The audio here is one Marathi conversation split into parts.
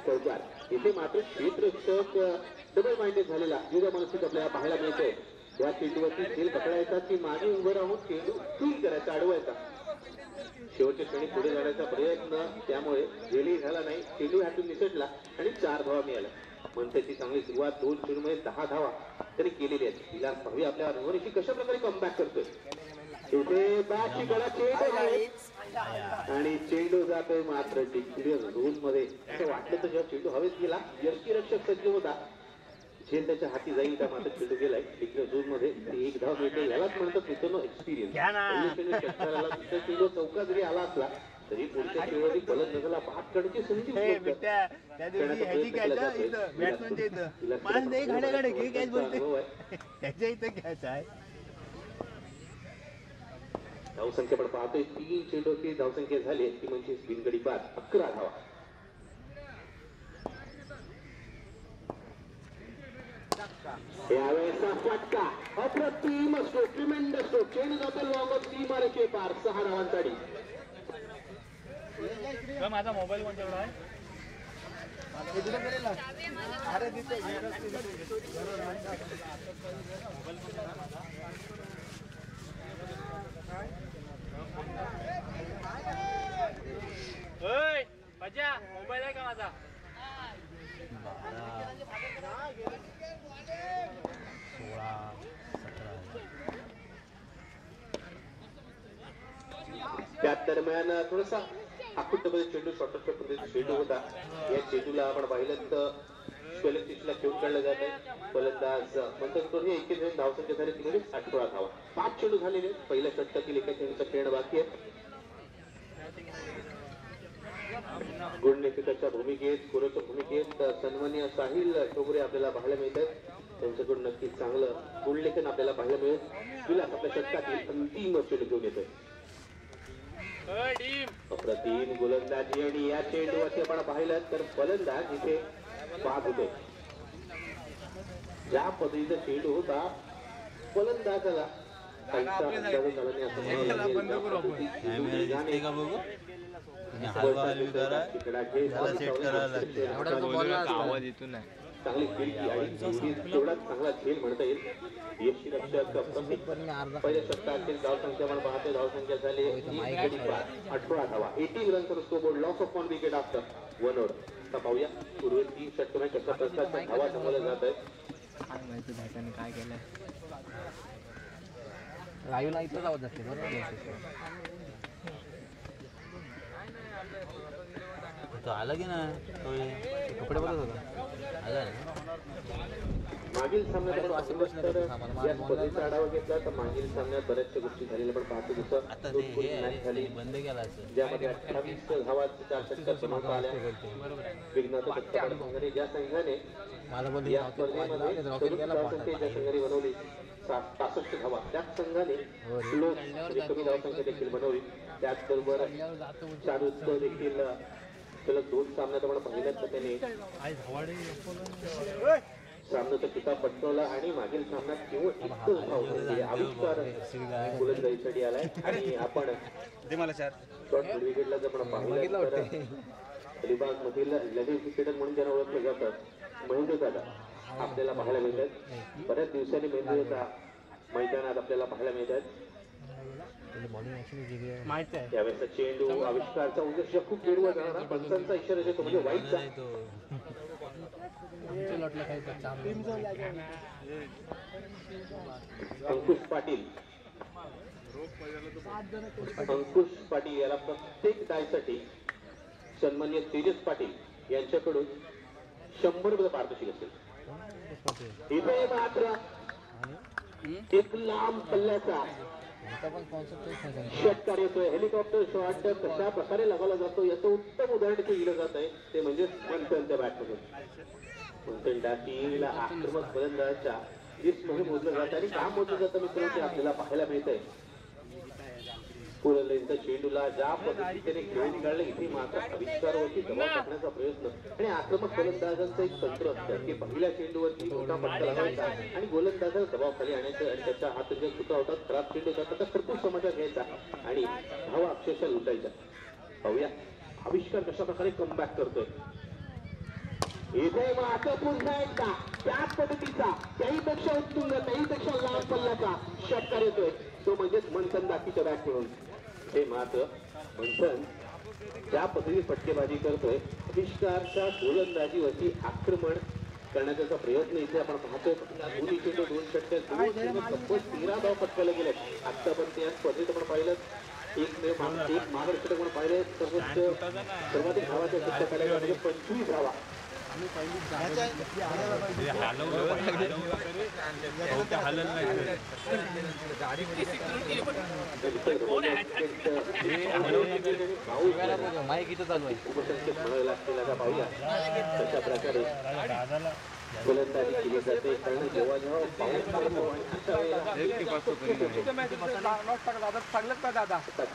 चौकार इथे मात्र क्षेत्ररक्षक डबल माइंडेड झालेला युवा मानसिक आपल्याला पाहायला मिळतोय. या चेंडूवरती खेळ पकडायचा की मागे उभं राहून चेंडू स्विंग करायचा, अडवायचा. शेवटच्या क्षणी पुढे जाण्याचा प्रयत्न, त्यामुळे गेली झाला नाही, चेंडू हातून निसटला आणि 4 धावा मिळाल्या. मनसेची चांगली सुरुवात, 2 चेंडूमध्ये 10 धावा तरी केलेली आहेत. तिला पाहूया आपल्या अनुभवाशी कशा प्रकारे कमबॅक करतोय. इथे बॅटची गळा चेंडू आहे आणि चेंडू जातोय मात्र डिक्लेअर झोन मध्ये. असं वाटलं तर जेव्हा चेंडू हवेत गेला, यष्टीरक्षक सज्ज होता, झेल त्याच्या हाती जाईल का, मात्र चेंडू गेलाय डिक्लेअर झोन मध्ये. एक धाव मिळते, यालाच म्हणतात मित्रांनो एक्सपिरियन्स. चेंडू चौका जरी आला असला तरी पुढच्या चेंडूवरती फलंदाजाला बाद करण्याची संधी धावसंख्या पण पाहतोय. 3 चेंडूची धावसंख्या झाली ती म्हणजे बिनगडी बाद, 11 धावा. यावेळेचा फटका अप्रतिम स्ट्रोक, ट्रिमेंडस स्ट्रोक. चेंडू जातो लॉंग ऑफ सीमारेषे पार, 6 धावांसाठी. माझा मोबाईल कोणत्या आहे? मजा मोबाईल आहे का माझा? त्या दरम्यान थोडासा आकुटमध्ये चेंडू शॉर्टच्या पद्धतीने चेंडू होता. या चेंडूला आपण पाहिलं तर फलंदाजीला खेळून काढलं जात आहे. फलंदाज म्हणतात हे एकेच धावसंख्या झाली ती म्हणजे 18 धावा. 5 चेंडू झालेले. पहिल्या षटकातील एका चेंडूचा खेळणं बाकी आहे. गुणलेखकाच्या भूमिकेत, कोरोच्या भूमिकेत सन्माननीय साहिल टोगरे आपल्याला पाहायला मिळतात. त्यांच्याकडून नक्कीच चांगलं गुणलेखन आपल्याला पाहायला मिळेल. विलास आपल्या षटकातील अंतिम चेंडू घेऊन येतोय. अप्रतिम गोलंदाजी आणि या चेंडूवरती आपण पाहिलं तर फलंदाज इथे बाद होते. ज्या पद्धतीचा चेंडू होता, फलंदाजाला चांगली फिरकी आणि तेवढा चांगला खेळ म्हणता येईल. यष्टीरक्षक पहिल्या षटकातील धावसंख्या आपण पाहतो. धावसंख्या झाली 18 धावा. 18 run for scoreboard, loss of 1 wicket after 1 over. आता पाहूया पूर्व 3 षटकामध्ये कशा प्रकारच्या धावा जमवल्या जात आहेत. काय केलंय लाईव्हला इथं जावं जाते बरोबर. तो आला की ना कपडे बघत होता. मागील सामन्यात आढावा घेतला तर मागील सामन्यात बऱ्याचशा गोष्टी झालेल्या पण पाहतो. जसं झाली बंद केला ज्यामध्ये 28 धावा 4 षटकात बनवता आल्या. विघ्नाचं संघाने ज्या संघाने या स्पर्धेमध्ये ज्या संघाने बनवली 65 धावा, त्याच संघाने कमी धावसंख्या देखील बनवली. त्याचबरोबर चारुत्व देखील सलग 2 सामन्यात आपण पाहिल्यात तर त्याने सामन्याचा किताब पटकावला आणि मागील सामन्यात केवळ आविष्कार गोलंदाजीसाठी आलाय. आणि आपण शॉर्ट विकेटला जर आपण पाहिलं तर अलिबाग मधील लगेच क्रिकेटर म्हणून त्यांना ओळखलं जातं महेंद्र दादा आपल्याला पाहायला मिळतात. बऱ्याच दिवसांनी महेंद्र दादा मैदानात आपल्याला पाहायला मिळतात. यावेळेचा चेंडू आविष्कारचा उद्देश खूप वेळवर जाणारा पंचांचा इशारा देतो म्हणजे वाईटचा. अंकुश पाटील याला प्रत्येक डायसाठी सन्माननीय तेजस पाटील यांच्याकडून 100 पारितोषिक असेल. इथे मात्र एक लांब पल्ल्याचा षटकार येतोय. हेलिकॉप्टर शॉट कशा प्रकारे लावला जातो याचं उत्तम उदाहरण इथे दिलं जात आहे. ते म्हणजे मंथनच्या बॅटमधून. मंथन डाकीला आक्रमक फलंदाजाच्या लिस्टमध्ये मोजलं जातं आणि काम मोजलं जातं मित्रांनो ते आपल्याला पाहायला मिळतंय. पुरलेंच्या चेंडूला ज्या पद्धतीने खेळून काढलं, इथे मात्र आविष्कारावरती दबाव टाकण्याचा प्रयत्न आणि आक्रमक फलंदाजांचं एक तंत्र असतं की पहिल्या चेंडूवरती मोठा फटका लावायचा आणि गोलंदाजाला दबावाखाली आणायचं आणि त्याच्या हात जे चुका होतात, खराब चेंडू जातात तर खरपूस समाजा घ्यायचा आणि धावा अक्षरशः लुटायच्या. पाहूया आविष्कार कशा प्रकारे कमबॅक करतोय. इथे मात्र पुन्हा एकदा त्याच पद्धतीचा त्याहीपेक्षा उत्तुंग त्याहीपेक्षा लांब पल्ल्याचा षटकार येतोय तो म्हणजेच मंथन दाखीच्या बॅट ठेवून. हे मात्र मंथन ज्या पद्धतीने फटकेबाजी करतोय आविष्कारच्या गोलंदाजीवरती आक्रमण करण्याचा प्रयत्न इथे आपण पाहतोय. दोन्ही चेंडू दोन षटकार दोन चेंडू तब्बल 13 धाव पटकायला गेले. आता पण त्या स्पर्धेत आपण पाहिलं एक माघार षटक म्हणून पाहिलं सर्वाधिक धावाच्या षटकाला 25 धावा. माईक इथं चालू आहे. तशा प्रकारे गोलंदाजी केली जाते कारण जेव्हा जेव्हा पाऊस पडतो अशा वेळेला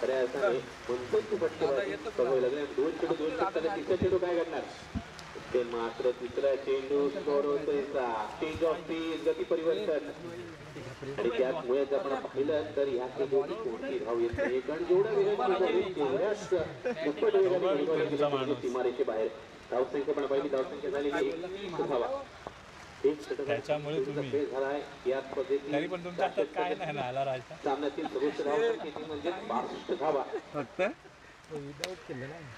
खऱ्या अर्थाने मंथनची फटकेबाजी सवय लागली. दोन चेंडू दोन षटकाला तिसरा चेंडू काय करणार ते मात्र तिसरा चेंडू सोडवतोय. चेंज ऑफ पीच गती परिवर्तन आणि त्याचमुळे जर आपण पाहिलं तर या चेंडूची कोणती धाव येत नाही कारण जेवढ्या वेगाने तेवढ्याच दुप्पट वेगाने सीमारेषे बाहेर. धावसंख्या पण पाहिली धावसंख्या झाली 1 धावा. त्याच्यामुळे तुम्ही झालाय या तरी पण तुमच्या हातात काय नाही ना आला राहायचा. सामन्यातील सर्वोच्च धावसंख्या म्हणजे 62 धावा. फक्त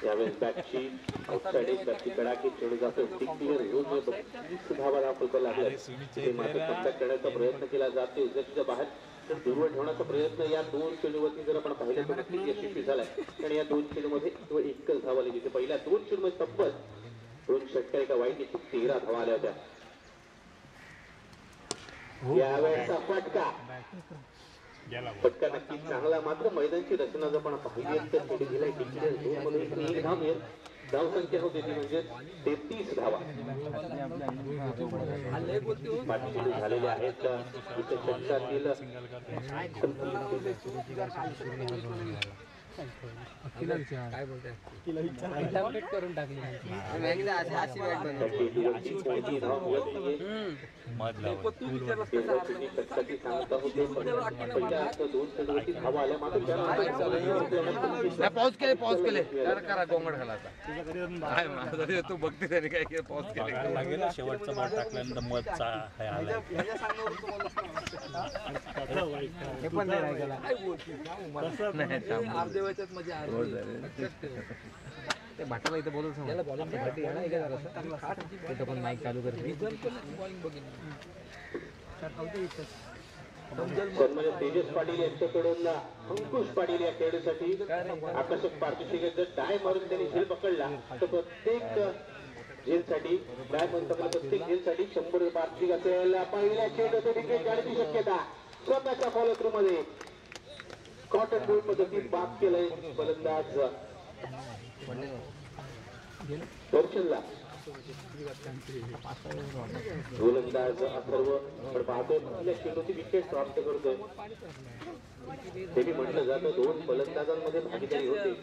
यावेळेस बॅटची आउटसाइड एक बॅटची कडाकी चेंडू जातो. 32 धावा दाखल लागला. ते मात्र कमबॅक करण्याचा प्रयत्न केला जातो उजव्याच्या बाहेर तर दुर्वळ ठेवण्याचा प्रयत्न या दोन चेंडूवरती जर आपण पाहिलं तर नक्कीच यशस्वी झालाय. कारण या दोन चेंडूमध्ये केवळ एकच धाव आली जिथे पहिल्या दोन चेंडूमध्ये तब्बल दोन षटकार एका वाईट 13 धावा आल्या होत्या. यावेळेचा फटका नक्कीच चांगला. मात्र मैदानची रचना जर आपण पाहिली तर पुढे गेलाय दोन मध्ये एक धाव मिळेल. धावसंख्या होती ती म्हणजे 33 धावा झालेल्या आहेत. षटकातील करून टाकली. पाऊस केले करा गोंगड घालायचा तू बघते त्याने काय केलं पाऊस केले शेवटचा बॉल टाकल्यानंतर मधचा ते भाटाला इथं बोलत पण माईक चालू करते. सन्मान्य तेजस पाटील यांच्याकडून अंकुश पाटील या खेळाडूसाठी आकर्षक पारितोषिक टाय मारून त्यांनी झेल पकडला तर प्रत्येक झेलसाठी टाय मारून प्रत्येक झेलसाठी 100 पारितोषिक असेल. पहिल्या चेंडूत विकेट काढण्याची शक्यता स्वतःच्या फॉलो थ्रू मध्ये कॉटन बोर्ड पद्धतीत बाद केलंय फलंदाज दर्शनला. गोलंदाज अथर्व पण पाहतोय पहिल्या चेंडूची विकेट प्राप्त करतोय. ते मी म्हटलं जातं दोन फलंदाजांमध्ये भागीदारी होते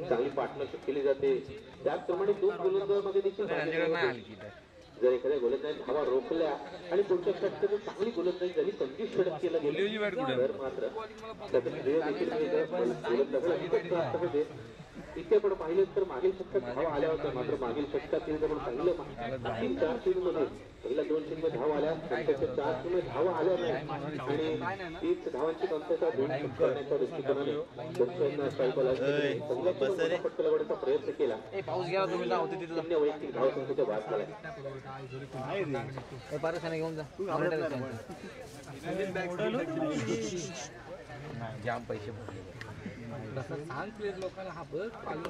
चांगली पार्टनरशिप केली जाते. त्याचप्रमाणे दोन गोलंदाजांमध्ये देखील जर एखाद्या गोलंदाज धावा रोखल्या आणि पुढच्या षटकात चांगली गोलंदाजी झाली 25 षटक केलं गेलं तर मात्र गोलंदाज इथे आपण पाहिलं तर मागील षटकात धावा आल्या होत्या. मात्र मागील षटकातील जर आपण पाहिलं 4 चेंडूमध्ये पहिल्या 2 चेंडूमध्ये धावा आल्या नंतरच्या 4 चेंडूमध्ये धावा आल्या नाही आणि 30 धावांची कमतरता दूर करण्याच्या दृष्टिकोनाने फटका लगवण्याचा प्रयत्न केला. पाऊस गेला तुम्ही लावते तिथं वैयक्तिक धावसंख्येच्या बाद झाला. घेऊन जा जाम पैसे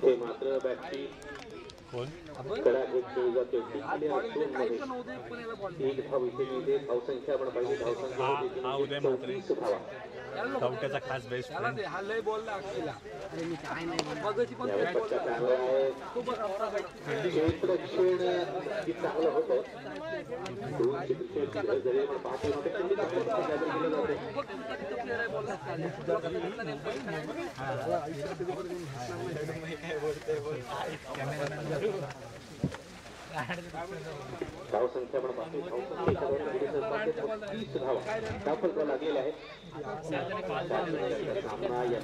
हे मात्र बॅटची कडा घेत खेळली जाते. एक धाव इथे मिळते. धावसंख्या आपण पाहिजे धावसंख्या 34 धावा. धावट्याचा खास बेस्ट चांगलं होतं. जरी आपण पाहतो धाव संख्या पण पाहतो धाव 30 धावा धावफलक लागलेले आहे सामना या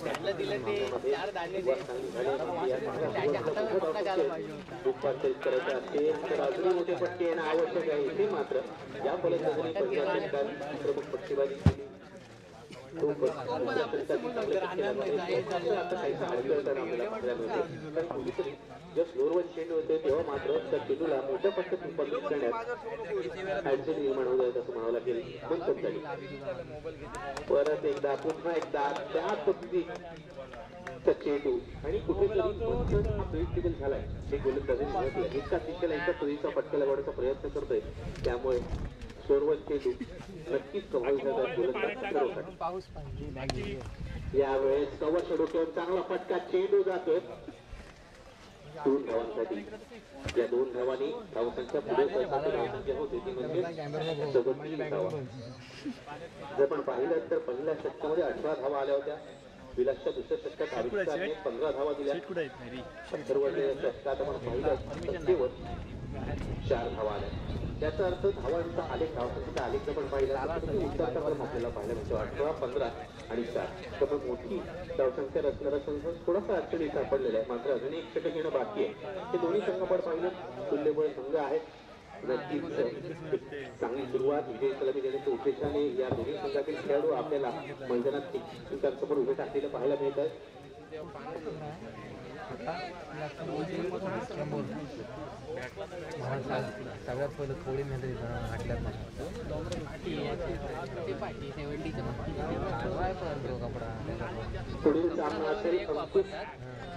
दुपारचे करायचं असेल तर अजून मोठे पट्टे येणं आवश्यक आहे ते मात्र या फलंदाजांनी पहिल्या षटकात प्रमुख पट्टेबाजी केली फ्लोरवर चेंडू होते तेव्हा मात्र त्या चेंडूला मोठ्या पट्ट्यात रूपांतरित करण्यात अडचण निर्माण होत आहेत असं म्हणावं लागेल नंतर झाली परत एकदा पुन्हा एकदा त्या पद्धतीचा चेंडू आणि कुठेतरी प्रेडिक्टेबल झालाय हे गोलंदाजी एका दिशेला एका पद्धतीचा फटका लावण्याचा प्रयत्न करतोय त्यामुळे सोरवत चेंडू नक्कीच प्रभावी यावेळेस कव्हर डोक्यावर चांगला फटका चेंडू जातोय 2 धावांसाठी या 2 धावांनी धावसंख्या पुढे धावसंख्या होती ती म्हणजे 37 धावा जर पण पाहिलं तर पहिल्या षटकामध्ये 18 धावा आल्या होत्या विलासच्या दुसऱ्या षटकात आविष्कारने 15 धावा दिल्या सर्वच्या षटकात आपण पाहिलं 4 धावा आल्या त्याचा अर्थ धावांचा आलेख धावसंख्येचा आलेख पण पाहिला उतरता पण आपल्याला पाहायला मिळतो 18, 15 आणि 4 तर मोठी धावसंख्या रचणारा संघ थोडासा अडचणी सापडलेला आहे मात्र अजूनही एक षटक येणं बाकी आहे हे दोन्ही संघ पण पाहिलं तुल्यबळ संघ आहेत नक्कीच चांगली सुरुवात विजय सलामी देण्याच्या उद्देशाने या दोन्ही संघातील खेळाडू आपल्याला मैदानात एकमेकांसमोर उभे टाकलेलं पाहायला मिळत आहे सगळ्यात पहिलं थोडी मेहनत पुढील सामना असेल अंकुश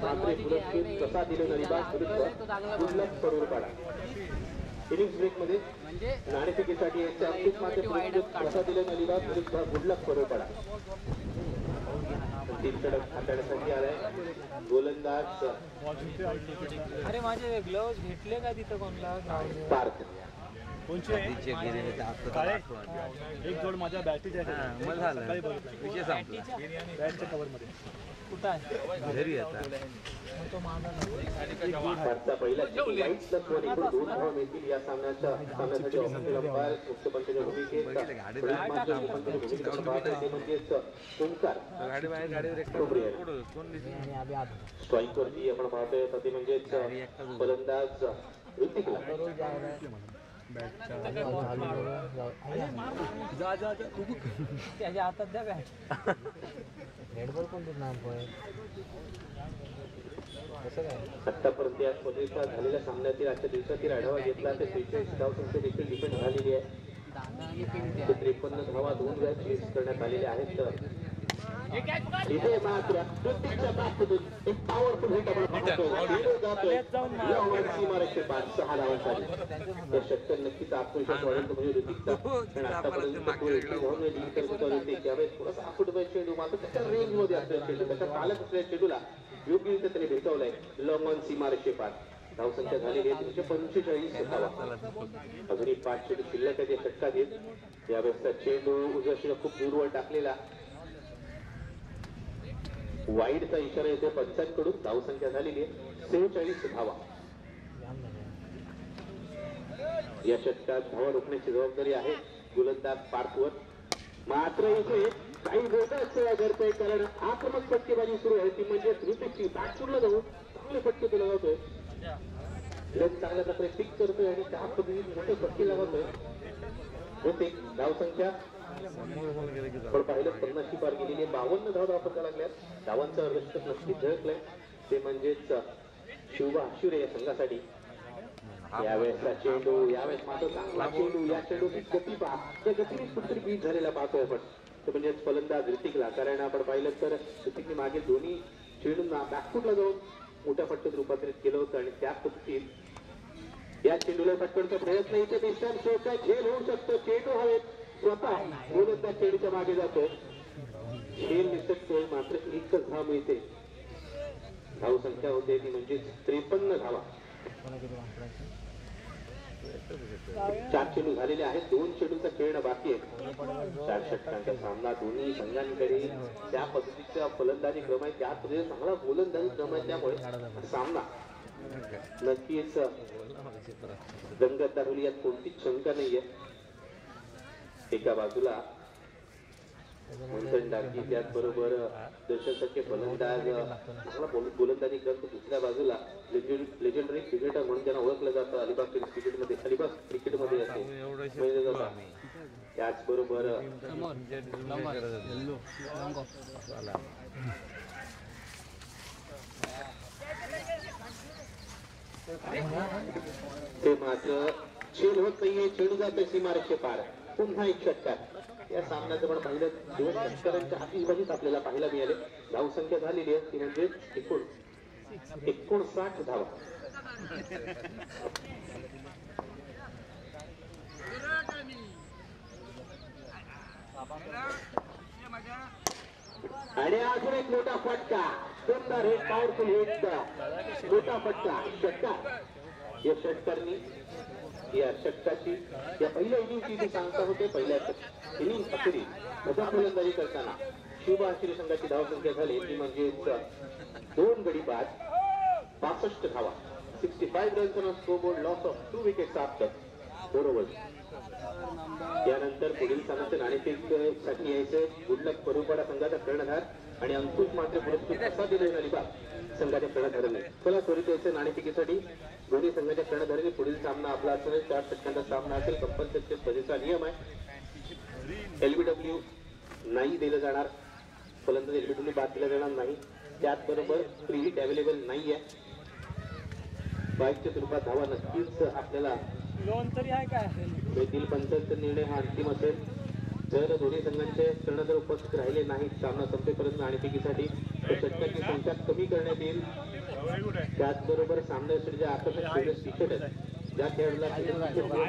मात्रे पुरस्कृत कसा दिले नलिबाग विरुद्ध करोडपाडा इनिंग्स ब्रेक मध्ये नाणेफेकीसाठी अंकुश मात्रे पुरस्कृत कसा दिले नलिबाग विरुद्ध गुडलक करोडपाडा तीन षटक हाताळण्यासाठी आलाय गोलंदाज अरे माझे ग्लोव्ज घेतले का तिथं कोणला पार्थ एक जोड माझ्या बॅटरीच्या विषय संपला बॅटच्या कव्हर मध्ये कुठं आहे घरी आता पाचचा पहिला वाईट वर एकूण 2 धावा मिळतील या सामन्यासाठी ऑफिशियल अंपायर मुख्य पंचाच्या भूमिकेत ओंकार गाडी बाहेर गाडीवर स्ट्राईक वरती आपण पाहतोय ते म्हणजे फलंदाज ऋतिक त्याच्या हातात द्या बॅट हेडबॉल कोणतं नाम आतापर्यंत या स्पर्धेचा झालेल्या सामन्यातील आजच्या दिवसातील आढावा घेतला तर 43 धावसंख्या देखील डिपेंड झालेली आहे 53 धावा 2 वेळा चेस करण्यात आलेल्या आहेत तर इथे मात्र प्रत्येकच्या बाबतीत एक पॉवरफुल हिट आपण पाहतो सीमारेषे 5-6 धावांसाठी या षटकार नक्कीच आत्मविश्वास वाढेल म्हणजे ऋतिकचा पण आतापर्यंत त्यावेळेस थोडासा आखुटबाई चेंडू मात्र त्याच्या रेंज मध्ये असलेला चेंडू त्याच्या पालक असलेल्या चेंडूला योग्यरित्या त्याने भेटवलाय लॉंग सीमारेषे 5 धावसंख्या झालेली आहे 345 धावा अजूनही 5 चेंडू शिल्लक आहे षटकात येत यावेळेसचा चेंडू उजव्या खूप दूरवर टाकलेला वाईडचा इशारा येतो पंचांकडून धावसंख्या झालेली आहे 46 धावा या षटकात धावा रोखण्याची जबाबदारी आहे गोलंदाज पार्थवर मात्र इथे काही बोगस घडतोय कारण आक्रमक फटकेबाजी सुरू आहे ती म्हणजे ऋतिकची बॅटपूरला जाऊन चांगले फटके तो लगावतोय चांगल्या प्रकारे पिक करतोय आणि त्या पद्धतीने मोठे फटके लगावतोय होते धावसंख्या पण पाहिलं 50 पार गेलेली 52 धावा धावपत्ता लागल्यात धावांचा अर्धशतक नक्कीच झळकलंय ते म्हणजेच शिवबा आशुरे या संघासाठी यावेळेसचा चेंडू यावेळेस मात्र चांगला चेंडू या चेंडूची गती पहा त्या गतीने कुठेतरी बीट झालेला पाहतोय आपण ते म्हणजेच फलंदाज ऋतिकला कारण आपण पाहिलं तर ऋतिकने मागे दोन्ही चेंडूंना बॅकफुटला जाऊन मोठ्या फटक्यात रूपांतरित केलं होतं आणि त्या पद्धतीत या चेंडूला फटकण्याचा प्रयत्न इथे डिस्टन्स शोधता झेल होऊ शकतो चेंडू हवेत स्वतः गोलंदाज चेंडूच्या मागे जातोय खेळ निसटतोय मात्र एकच धाव मिळते धावसंख्या होते ती म्हणजे 53 धावा 4 चेंडू झालेले आहेत 2 चेंडूचा खेळणं बाकी आहे 4 षटकांचा सामना दोन्ही संघांकडे त्या पद्धतीचा फलंदाजी क्रम आहे त्या पद्धतीचा चांगला गोलंदाजी क्रम आहे त्यामुळे सामना नक्कीच रंगत दाखवली यात कोणतीच शंका नाहीये. एका बाजूला मंथन डाकी, त्याचबरोबर दर्शक फलंदाज चांगला गोलंदाजी करतो. दुसऱ्या बाजूला लेजेंडरी क्रिकेटर म्हणून त्यांना ओळखलं जातं अलिबाग क्रिकेटमध्ये असे माहिती जातं. त्याचबरोबर ते मात्र चेड होत नाहीये, चेडू जाते सीमारेषे पार. पुन्हा एक षटकार. या सामन्याचं पण पाहिलं दोन षटकारांच्या आतिषबाजीच आपल्याला पाहायला मिळाले. धावसंख्या झालेली आहे ती म्हणजे 59 धावा. आणि अजून एक मोठा फटका, सुंदर हिट, पॉवरफुल हिट, मोठा फटका, षटकार. या षटकारनी या षटकाची या पहिल्या इनिंगची जी सांगता होते, पहिल्या इनिंग अखेरी प्रथम फलंदाजी करताना शिवबा आशिरी संघाची धावसंख्या झाली ती म्हणजे 2 गडी बाद 65 धावा. 65 runs on scoreboard, loss of 2 wickets after 4 overs. त्यानंतर पुढील सामन्याचे नाणेफेक साठी यायचे गुडलक परुपाडा संघाचा कर्णधार आणि अंकुश मात्र पुरस्कृत कसा दिले अलिबाग संघाच्या कर्णधाराने. चला त्वरित यायचे नाणेफेकीसाठी दोन्ही संघाच्या कर्णधाराने पुढील सामना आपला असेल 4 षटकांचा सामना असेल. कंपल्सरी स्पर्धेचा नियम आहे LBW नाही दिलं जाणार, फलंदाज LBW बाद दिला जाणार नाही. त्याचबरोबर फ्री हिट अवेलेबल नाहीये. बाईकच्या स्वरूपात धावा नक्कीच आपल्याला मिळतील. पंचांचा निर्णय हा अंतिम असेल. जर दोन्ही संघांचे कर्णधार उपस्थित राहिले नाहीत सामना संपेपर्यंत नाणेफेकीसाठी तर षटकांची संख्या कमी करण्यात येईल. त्याचबरोबर सामन्यासाठी ज्या आकर्षक फेवरेट टी-शर्ट आहेत, ज्या खेळाडूला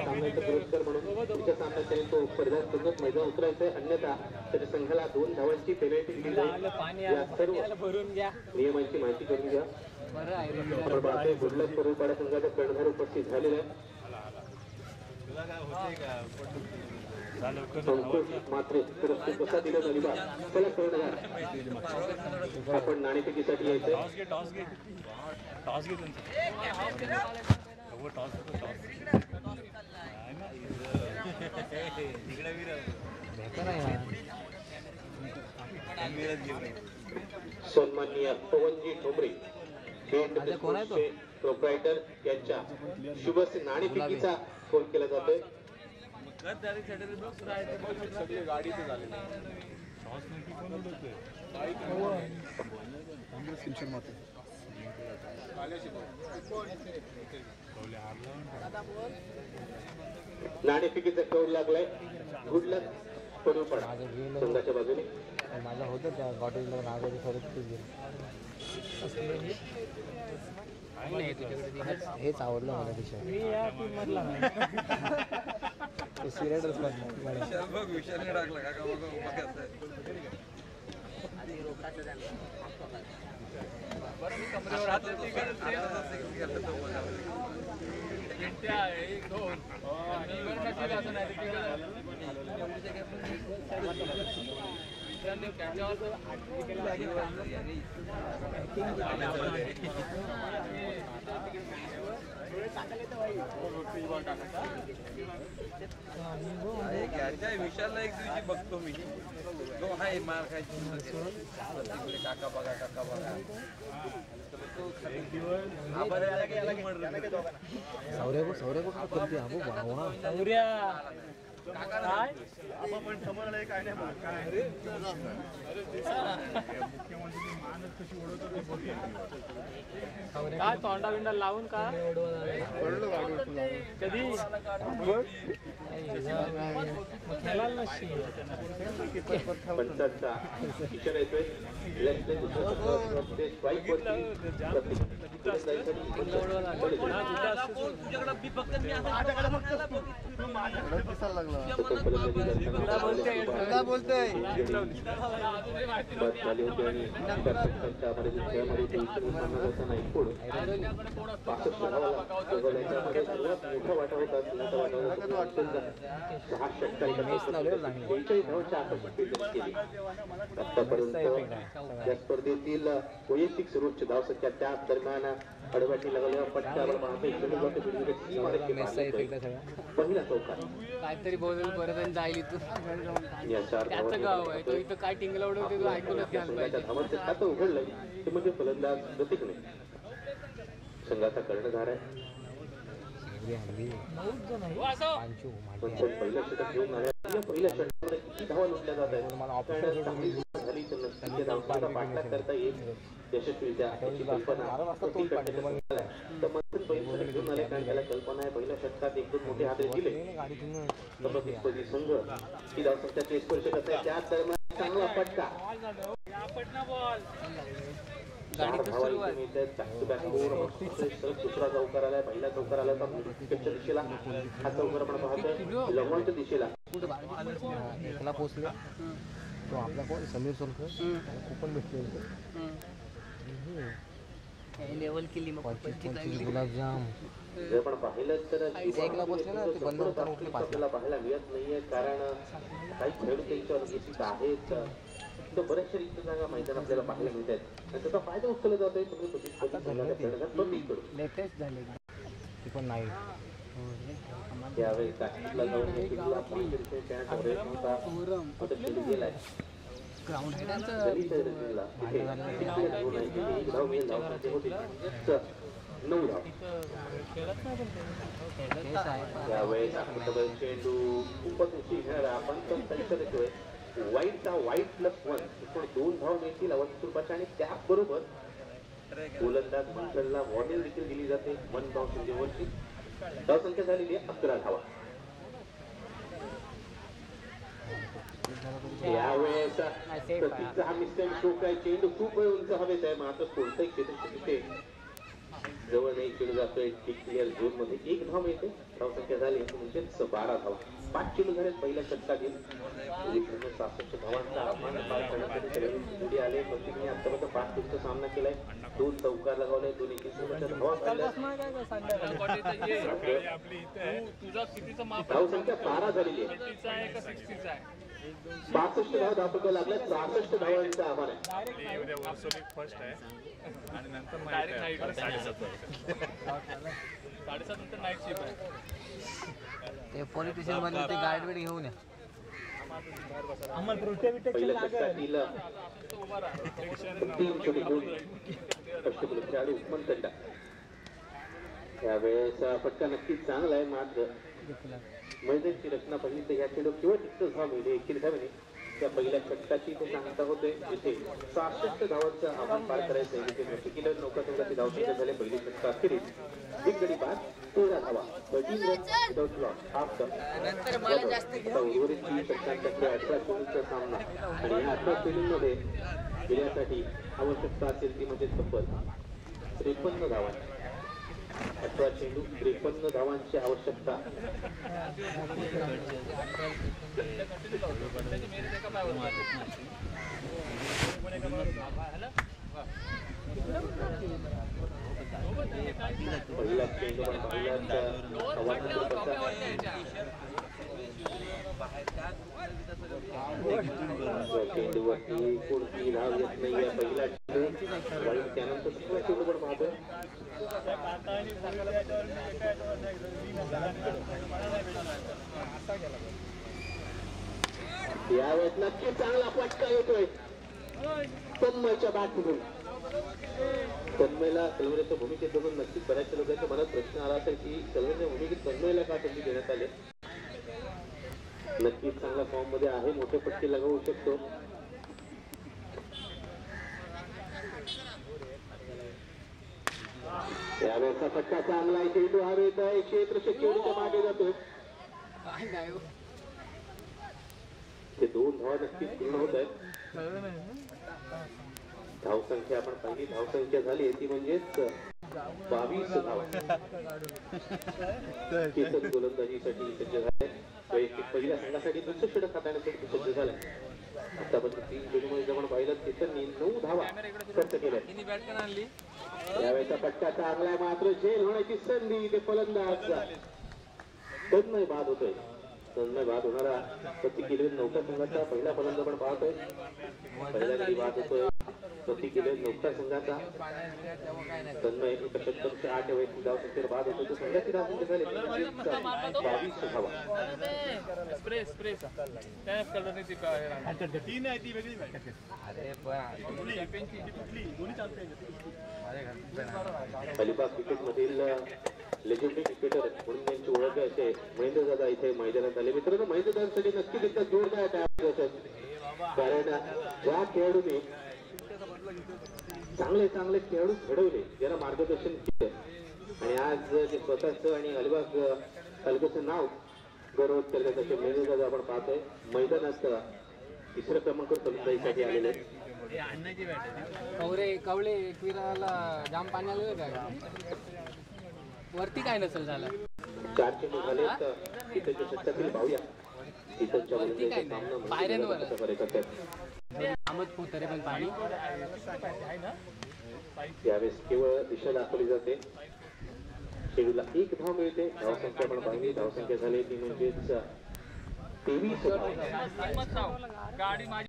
सामन्याचा पुरस्कार म्हणून पुढच्या सामन्यात तो स्पर्धात्मक मैदान उतरायचा आहे, अन्यथा त्याच्या संघाला 2 धावांची पेनल्टी दिली जाईल. या सर्व नियमांची माहिती करून घ्या. गुडलक परुपाडा संघाचा कर्णधार उपस्थित झालेला आहे. मात्र पुरस्कार कसा दिला अलिबाग. चला कर्णधार आपण नाणेफेकीसाठी यायचं. सन्माननीय पवनजी ठोंबरे प्रोप्रायटर यांच्या शुभ नाणेफेकीचा फोन केला जातोय. नाणेफेकीचा कौल लागलाय गुडलक परुपाडा संघाच्या बाजूने. माझा होतं त्या कॉटेजला नागाची खरंच हेच आवडलं मला टी शर्ट. मी या टीम मधला सिरियस विषयाने टाकला का विशालला एक दिवशी बघतो मी, तो आहे मार खायची काका बघा सौर्य को करते अबो भावा काय आपण समोर काय नाही काय काय तोंडा बिंडा लावून का कधी पंचांचा इशारा येतोय. आतापर्यंत या स्पर्धेतील वैयक्तिक सर्वोच्च धावसंख्या त्या दरम्यान अडवाटी लागल्या पट्ट्या आपण पाहतोय पहिला चौकार काहीतरी बोलेल परत आणि जाईल इथून या चार त्याचं गाव आहे तो इथं काय टिंगला उडवते तो ऐकूनच घ्यायला पाहिजे धावांचं खातं उघडलंय ते म्हणजे फलंदाज गतिकने संघाचा कर्णधार आहे पहिल्या षटक घेऊन आल्या पहिल्या षटकामध्ये किती धावा लुटल्या जात आहेत झाली तर नक्की धावसंख्येचा पाठलाग करता येईल यशस्वीरित्या त्याची कल्पना तर मंथन पहिल्या षटक घेऊन आले कारण त्याला कल्पना आहे पहिल्या षटकात एक दोन मोठे हात दिले प्रतिस्पर्धी संघ ही धावसंख्या स्पर्श करत आहे त्याच दरम्यान चांगला फटका दुसरा चौकार आलाय पहिला चौकार आला तर दिशेला हा चौकार आपण पाहतोय लवणच्या दिशेला एकला पोचला तो आपला कोण समीर सोलकर कुपन भेटले लेवल केली मग गुलाबजाम जर आपण पाहिलं तर आपल्याला पाहायला मिळत नाहीये कारण काही खेळाडू त्यांच्यावर घेतले आहेत तो बऱ्याचशा रिक्त जागा मैदान आपल्याला पाहायला मिळत आहेत आणि त्याचा फायदा उचलला जात आहे लेटेस्ट झाले ती पण नाही त्यावेळी काश्मीरला जाऊन गेलाय ग्राउंड नऊ धाव त्यावेळेस चेंडू खूपच उशीर घेणारा आपण पण त्यांच्या देतोय वाईटचा वाईट +1 पण 2 धाव मिळतील अवस्थित रुपाच्या आणि त्याबरोबर गोलंदाज मंथनला वॉर्निंग देखील दिली जाते 1 धाव संख्येवरची धावसंख्या झालेली आहे 11 धावा यावेळेस प्रतीकचा हा मिस्टर स्ट्रोक आहे चेंडू खूप वेळ उंच हवेत आहे मात्र कोणताही क्षेत्र तिथे जवळ नाही चेंडू जातोय क्लिअर झोन मध्ये 1 धाव मिळते धावसंख्या झाली म्हणजे 12 धावा 5 चेंडू झाले पहिल्या षटकातील 66 धावांचा आव्हान पार करण्यासाठी आले प्रतिने आतापर्यंत 5 चेंडूचा सामना केलाय 2 चौकार लगावले 2 21 धावा धावसंख्या 12 झालेली आहे 62 धाव धावपटू लागल्या 63 धावांचं आव्हान आहे फर्स्ट आहे आणि नंतर नाईट 7:30 नंतर नाईट शिफ्ट आहे ते पोलीस स्टेशन मध्ये ते गाईड वेळ घेऊन या पहिल्या षटकातील 3 छोटे गोल अष्टपैलू खेळाडू मंथन यावेळेस फटका नक्कीच चांगला आहे मात्र मैदानाची रचना पाहिली तर या चेंडू किंवा तिथंच धाव मिळते एकही धावेने त्या पहिल्या षटकाची ते सांगता होते जिथे 66 धावांचं आव्हान पार करायचं आहे जिथे किलर नौका संघाची धावसंख्या झाली पहिली षटक अखेरीस एक गडी बाद 13 धावा 13 रन विदाउट लॉस हाफ उर्वरित 3 षटकांच्याकडे 18 चेंडूंचा सामना आणि या 18 चेंडूंमध्ये विजयासाठी आवश्यकता असेल ती म्हणजे तब्बल 53 धावा 18 चेंडू 53 धावांची आवश्यकता पहिला चेंडू पण चेंडूवरती कोणती धाव येत नाहीये पहिला चेंडू त्यानंतर दुसरा चेंडू पण पाहतोय यावेळेस नक्की चांगला फटका येतोय तन्मयच्या बॅटमधून तन्मयला कलवरेच्या भूमिकेत बघून नक्कीच बऱ्याचशा लोकांच्या मनात प्रश्न आला असेल की कलवरेच्या भूमिकेत तन्मयला का संधी देण्यात आली नक्कीच चांगला फॉर्म मध्ये आहे मोठे फटके लगावू शकतो यावेळेचा फटका चांगला आहे चेंडू हवेत आहे क्षेत्र चेंडूच्या मागे जातो ते 2 धावा नक्कीच पूर्ण होत आहेत धावसंख्या आपण पहिली धावसंख्या झाली ती म्हणजेच 22 धावा केतन गोलंदाजीसाठी सज्ज झाले वैयक्तिक पहिल्या संघासाठी दुसरं षटक हाताळण्यासाठी सज्ज झाले आतापर्यंत 3 चेंडूमध्ये जवळ पाहिलं केतनने 9 धावा खर्च केल्या यावेळेचा फटका चांगला मात्र झेल होण्याची संधी ते फलंदाज तन्मय बाद होतोय तन्मय बाद होणारा प्रति किलो नौका संघाचा पहिला फलंदाज आपण पाहतोय पहिला गडी बाद होतोय प्रति किलो नौका संघाचा तन्मय 7108 वैयक्तिक धावसंख्येवर बाद होतो. तो संघाची धावसंख्या झाली 22 धावा. स्प्रे स्प्रे त्या कलरने ती तीन आहे ती वेगळी अरे अलिबाग क्रिकेट मधील लेजेंडरी क्रिकेटर म्हणून त्यांची ओळख असे महेंद्र दादा इथे मैदानात आले. मित्रांनो, महेंद्र दादांसाठी नक्कीच एकदा जोरदार टाळ्या असत, कारण ज्या खेळाडूने चांगले खेळाडू घडवले, ज्याला मार्गदर्शन केलं आणि आज जे स्वतःचं आणि अलिबाग तालुक्याचं नाव गौरव करण्यात असे महेंद्र दादा आपण पाहतोय. मैदानात तिसऱ्या क्रमांकावर फलंदाजीसाठी आलेले आहेत. कवळे एकविराला जाम पाणी आलेलं काय वरती काय नसेल झालं. 4 चेंडू झाले तर तिथच्या षटकातील पाहूया तिथच्या पायऱ्यांवर आमद पोतरे पण पाणी यावेळेस केवळ दिशा दाखवली जाते. चेंडूला 1 धाव मिळते. धावसंख्या पण पाहिली, धावसंख्या झाली ती म्हणजेच 23 गाडी माझी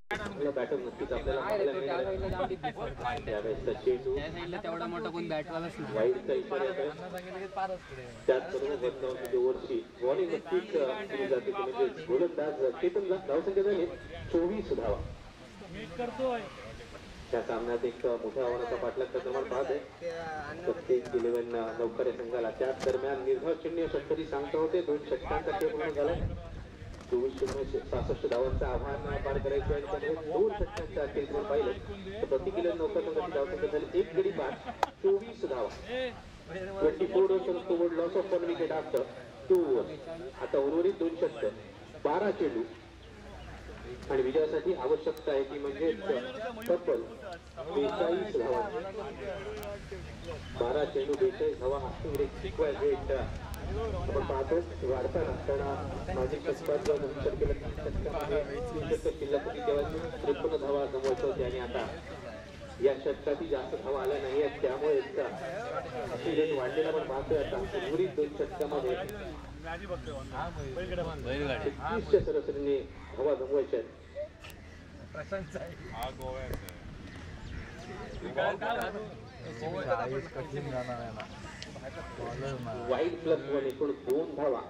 बॅटर नक्कीच आपल्याला पाहायला मिळणार. यावेळेसचा चेंडू तेवढा मोठा कोण बॅटवालाच नाही. वाईडचा इशारा येतोय. त्याचबरोबर बदनावची ओव्हरची बॉलिंग नक्कीच केली जाते. म्हणजे गोलंदाज चेतनला धावसंख्या झाली 24 धावा. त्या सामन्यात एक मोठ्या आव्हानाचा पाठलाग करताना पाहत आहे प्रत्येक 11 नौकरी संघाला. त्याच दरम्यान निर्धाव चिन्ह षटकरी सांगता होते. 2 षटकांचा खेळ पूर्ण झाला. 2466 धावांचं आव्हान पार करायचं आणि त्यामध्ये 2 षटकांच्या अखेर पाहिलं तर प्रति किलो नौका संघाची धावसंख्या झाली 1 गडी बाद 24 धावा. 24 runs toward loss of 1 wicket after 2 overs. आता उर्वरित 2 षटक 12 चेंडू आणि विजयासाठी आवश्यकता आहे ती म्हणजे तब्बल 42 धावा. 12 चेंडू 42 धावा आपण पाहतो वाढताना. कारण मागील षटकात जर विचार केला शिल्लक होती तेव्हा 53 धावा गमवायच्या होत्या आणि आता या षटकातही जास्त धावा आल्या नाही आहेत. त्यामुळे रेट वाढलेला पण पाहतोय. आता उर्वरित 2 षटकामध्ये 21च्या सरासरीने धावा गमवायच्या आहेत. वाईड +1 एकूण 2 धावा.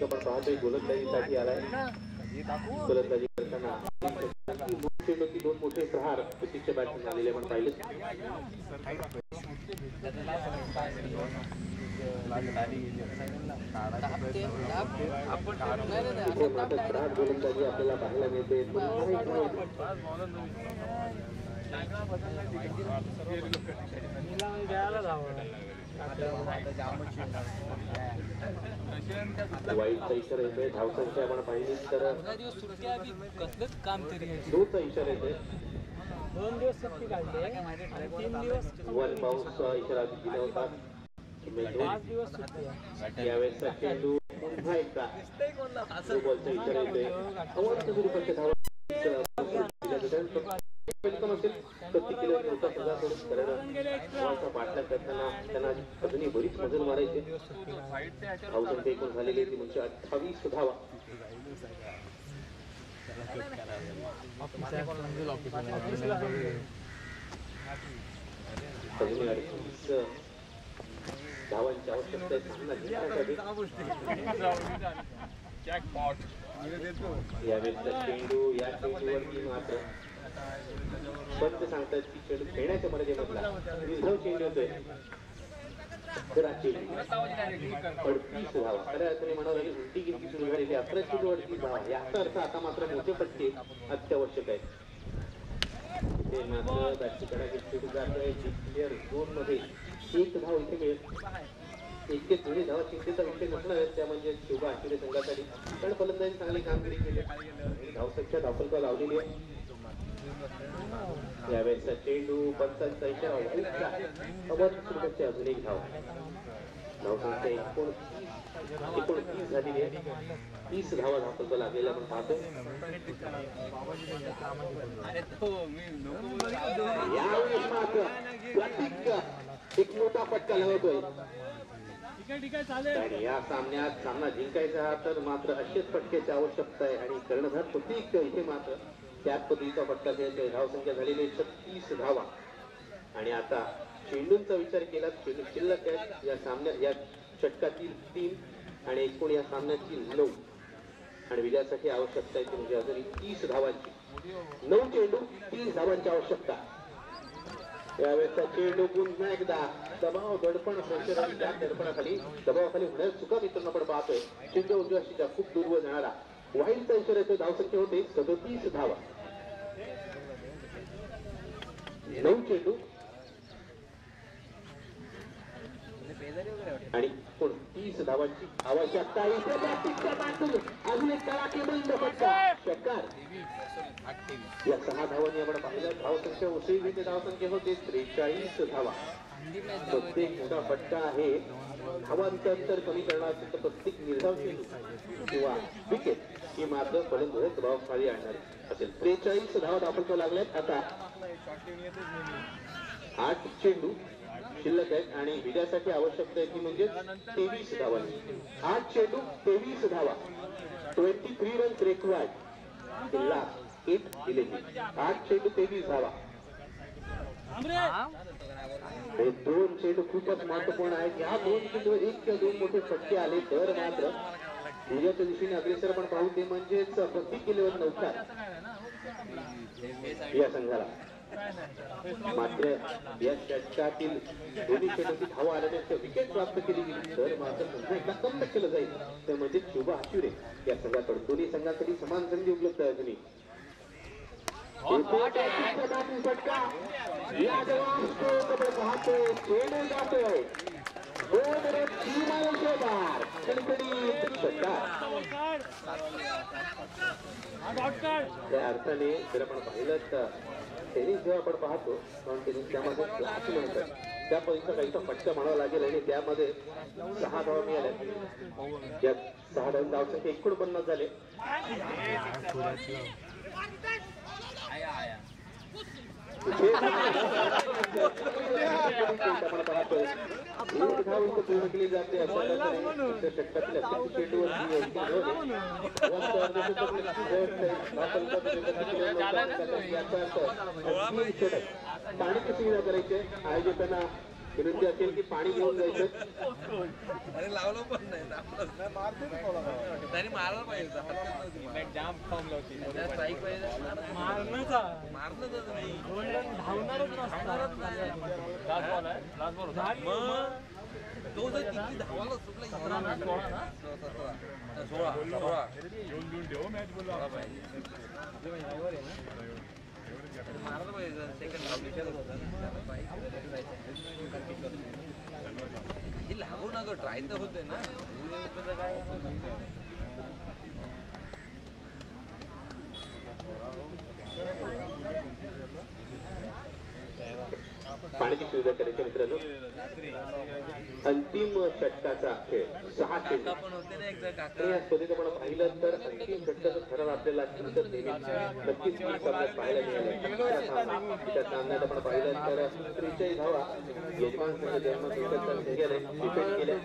आपण पाहतोय गोलंदाजीसाठी आलाय. गोलंदाजी करताना 2 मोठे प्रहार प्रतीकच्या बॅटमॅन आलेले आपण पाहिले. गोलंदाजी आपल्याला पाहायला मिळते. वाईटचा इशारा येतोय. धावसंख्या आपण पाहिली तर 2चा इशारा येतोय. 2 दिवस सुट्टी काढली आणि 3 दिवस 1 बाउन्सचा इशारा दिला होता. 5 दिवस सुट्टी. यावेळेसचा चेंडू पुन्हा एकदा बॉलचा इशारा येतोय. अवॉर्डच्या स्वरूपाच्या धावा असेल प्रति किलो नौका संघाकडून कारण पाठलाग करताना त्यांना अजूनही बरीच मजल मारायची. धावसंख्या एकूण झालेली ती म्हणजे 28 धावा. अजूनही 38 धावांची आवश्यकता आहे. यावेळेसचा चेंडू या चेंडूवरती मात्र पंच सांगतात की चेंडू खेळण्याच्या मर्यादेमधला निर्धाव चेंडू होतोय. तर हा चेंडू 38 धावा. खऱ्या अर्थाने म्हणावं लागेल उलटी गिरकी सुरू झालेली 11 चेंडू 38 धावा. याचा अर्थ आता मात्र मोठे फटके अत्यावश्यक आहे. इथे मात्र बॅटची कडाकी चेंडू जातोय. प्लेअर 2 मध्ये 1 धाव इथे मिळेल. इतके दोन्ही धावा चिंतेचा विषय नसणार आहेत. त्या म्हणजे शोभा आशिरे संघासाठी, कारण फलंदाजी चांगली कामगिरी केली. धावसंख्या धावफलका लावलेली आहे. यावेळेसचा चेंडू पंचांचा इशारा अजून 1 धाव. धावसंख्या 29 झालेली आहे. 30 धावा धावफलका लागलेला आपण पाहतो. यावेळेस मात्र एक मोठा फटका लागतोय. आणि या सामन्यात सामना जिंकायचा तर मात्र असेच फटक्याची आवश्यकता आहे आणि कर्णधार प्रतीक इथे मात्र त्याच पद्धतीचा फटका द्यायचा. धावसंख्या झालेली 36 धावा. आणि आता चेंडूंचा विचार केला, चेंडू शिल्लक आहेत या सामन्यात, या षटकातील 3 आणि एकूण या सामन्यातील 9. आणि विजयासाठी आवश्यकता आहे म्हणजे अजून 30 धावांची. 9 चेंडू 30 धावांची आवश्यकता. यावेळेसचा चेंडू पुन्हा एकदा दबाव दडपण प्रेशर आणि त्या दडपणाखाली दबावाखाली होण्यास चुका मित्रांनो आपण पाहतोय. चेंडू उजव्या शीटा खूप दूरवर जाणारा वाईटचा इशारा येतो. धावसंख्या होते 37 धावा. 9 चेंडू आणि 30 धावांची आवश्यकता. इथे प्रॅक्टिसच्या बाजून अजून एक तडाखेबंद फटका. षटकार. या 6 धावांनी आपण पाहिलं. धावसंख्या उसळी धावसंख्या होते 43 धावा. प्रत्येक मोठा फटका आहे धावांचं अंतर कमी करणार असेल तर प्रत्येक निर्धाव चेंडू किंवा विकेट ही मात्र फलंदाज दबावाखाली आणणार असेल. 43 धावा धावपळ लागल्यात. आता 8 चेंडू शिल्लक आहेत आणि विजयासाठी आवश्यकता आहे ती म्हणजे 23 धावांची. 8 चेंडू 23 धावा. 23 runs required in last 8 innings. 8 चेंडू 23 धावा. हे 2 चेंडू खूपच महत्वपूर्ण आहेत. या 2 चेंडूवर 1 किंवा 2 मोठे फटके आले तर मात्र विजयाच्या दिशेने अग्रेसर पण पाहू. ते म्हणजेच प्रत्येक केलेवर नौकार या संघाला. मात्र या षटकातील दोन्ही चेंडूची धावा आल्याने विकेट प्राप्त केली गेली तर मात्र पुन्हा एकदा कम केलं जाईल. ते म्हणजे शुभा आशिवरे या संघाकडून. दोन्ही संघांसाठी समान संधी उपलब्ध आहे अजूनही. फटका पाहतोय चेंडू जातोय 2 बार त्या अर्थाने जर आपण पाहिलं तर टेनिस जेव्हा आपण पाहतो कारण टेनिस त्यामध्ये क्लास म्हणतात त्या पद्धतीचा काहीसा फटका म्हणावा लागेल. आणि त्यामध्ये 6 धावा मिळाल्या. या 6 धावांचे 49 झाले. आपण पाहतोय 1 धाव पूर्ण केली जाते. अशा षटकातील चेंडूवर पाण्याची सुविधा करायची आहे. आयोजकांना विनंती असेल की पाणी घेऊन जायचं. अरे लावलं पण नाही त्यांनी मारलं पाहिजे. जाम फॉर्म लावते तो जर किती धावाला सुटला 16 मारलं पाहिजे. सेकंड लागू ना ग ट्राय तर होते ना. पाण्याची सुविधा करायची मित्रांनो. अंतिम षटकाचा खेळ 6 चेंडू. या स्पर्धेत आपण पाहिलं तर अंतिम षटकाचा ठराव आपल्याला नंतर नक्कीच सामन्यात पाहायला मिळाला. त्या सामन्यात आपण पाहिलं तर 43 धावा यजमान संघ डिफेंड केल्या.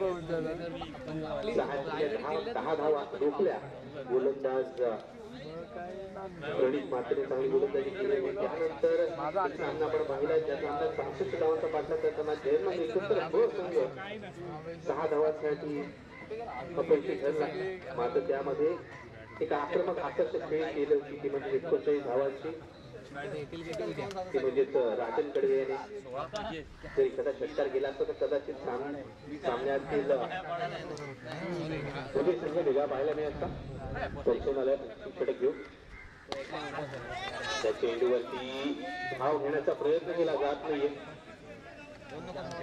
10 धावा रोखल्या. गोलंदाज प्रणित मात्र चांगली गोलंदाजी केली. त्यानंतर सामना आपण पाहिला ज्या सामन्यात 66 धावांचा पाठला करताना जयमान एकत्र संघ 6 धावांसाठी अपयशी ठरला. मात्र त्यामध्ये एक आक्रमक आकर्षक खेळ केली होती ती म्हणजे 39 धावांची. ते म्हणजेच राजन कडवे याने जर एखादा षटकार गेला असता तर कदाचित सामन्यातील दोन्ही संघ वेगळा पाहायला मिळाला. संशोधनालय षटक घेऊ. त्या चेंडूवरती धाव घेण्याचा प्रयत्न केला जात नाहीये.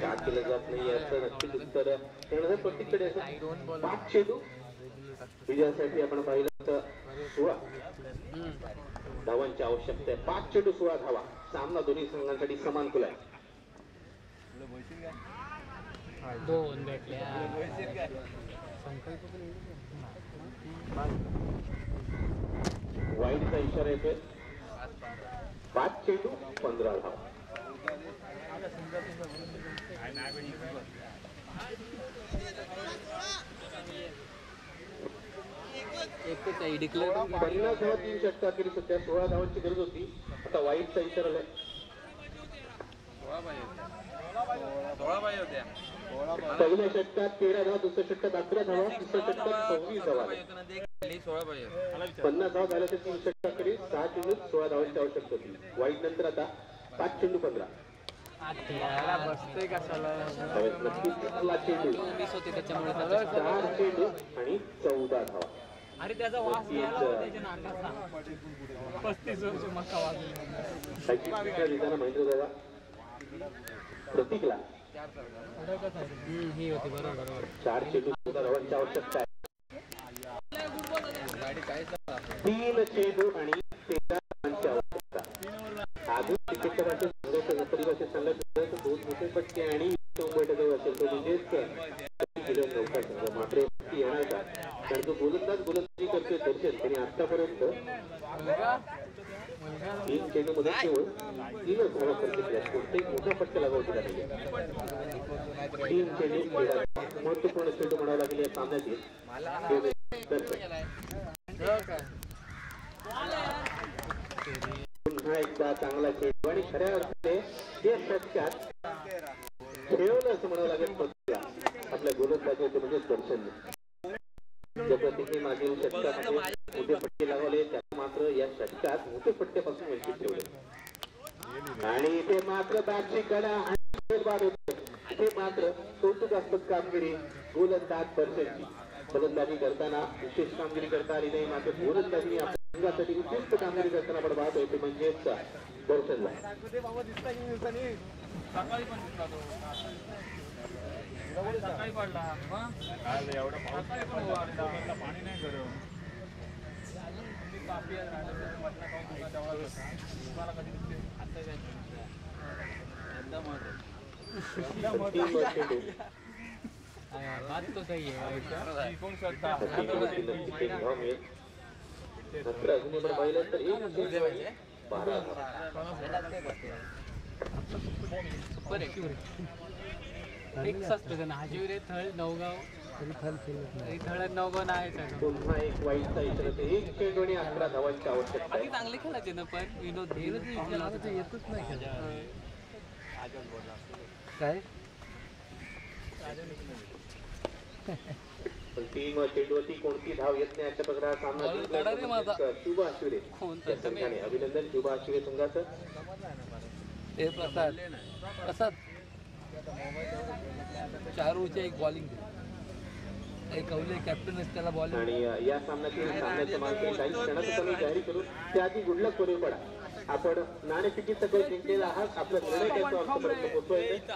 का केलं जात नाही याचं नक्कीच उत्तर त्यानंतर प्रत्येककडे 5 चेंडू विजयासाठी आपण पाहिलं तर 16 धावांची आवश्यकता आहे. 5 चेंडू 16 धावा. सामना दोन्ही संघांसाठी समान खुला आहे. वाईडचा इशारा येतोय. 5 चेंडू 15 धावा. एकच आहे डिक्लेअर 50 धावा 3 षटका केली. सध्या 16 धावांची गरज होती. आता वाईटचा इशारा आलाय. 16 पाहिजे होत्या. पहिल्या षटकात 13 धावा, दुसऱ्या षटकात 11 धावा, तिसऱ्या षटकात 26 धावा. 16 पाहिजे. 50 धावा झाल्या तर 3 षटका केली. 6 चेंडू 16 धावांची आवश्यकता होती. वाईट नंतर आता 5 चेंडू 15. बसतोय कशाला त्यावेळेस नक्कीच चांगला चेंडू. मिस होते त्याच्यामुळे 4 चेंडू आणि 14 धावा. अरे त्याचा वास नक्कीच त्याच्या नाकाचा 35 वर्ष मका वाजवली सायकलिंगच्या देताना महेंद्र दादा प्रतीकला ही होती बरोबर 4 चेंडू 14 धावांची आवश्यकता आहे. 3 चेंडू आणि 13 धावांची आवश्यकता. अजून क्रिकेटच्या भाषेत सांगायचं परिभाषेत सांगायचं तर 2 मोठे फटके आणि 100 जवळ असेल तो म्हणजेच मात्र येणार का. कारण जो गोलंदाजी करतोय दर्शन त्याने आतापर्यंत 3 चेंडू मध्ये केवळ 3 धावा खर्च केल्या. कोणताही मोठा फटका लागू दिला नाही. 3 चेंडू 13 महत्वपूर्ण चेंडू म्हणावं लागेल या सामन्यातील पुन्हा एकदा चांगला चेंडू आणि खऱ्या अर्थाने ते षटकात खेळवलं असं म्हणावं लागेल. प्रक्रिया आपल्या गोलंदाजी होते म्हणजे दर्शन ज्या प्रतीकने मागील षटकामध्ये मोठे फटके लागवले त्याला मात्र या षटकात मोठे फटक्यापासून वंचित ठेवले आणि इथे मात्र बॅटची कडा आणि बाद होते. इथे मात्र कौतुकास्पद कामगिरी गोलंदाज दर्शनची. फलंदाजी करताना विशेष कामगिरी करता आली नाही. मात्र गोलंदाजी आपल्या संघासाठी उत्कृष्ट कामगिरी करताना आपण पाहत होते म्हणजेच दर्शनला. सकाळी पण दिसला तो. सकाळी पडला एवढा पाणी नाही गरम काफी तुम्हाला कधी दिसते बात तो सही है कोण शकता नंतर अजून आपण पाहिलं तर 12 सुपर फिक्स असतं का नाशिवरे थळ नवगाव तरी थळ नवगाव नाही पुन्हा एक वाईटचा इशारा. 1 चेंडू आणि 11 धावांची आवश्यकता आहे. चांगले खेळायचे ना पण विनोद येतच नाही काय पण 3 चेंडूवरती कोणती धाव येत नाही अशा प्रकारे हा सामना जिंकला. शुभ आशिवरे या संघाने अभिनंदन. शुभ आशिवरे संघाचं हे प्रसाद 4 ओव्हरची एक बॉलिंग एक कवले कॅप्टन त्याला बॉलिंग. आणि या सामन्याच्या मागे काही क्षणात कमी जाहीर करून त्याआधी गुडलक करून पडा. आपण नाणेफेकीत सगळे जिंकलेला आहात. आपला निर्णय काय तो आमच्यापर्यंत पोहोचवायचा.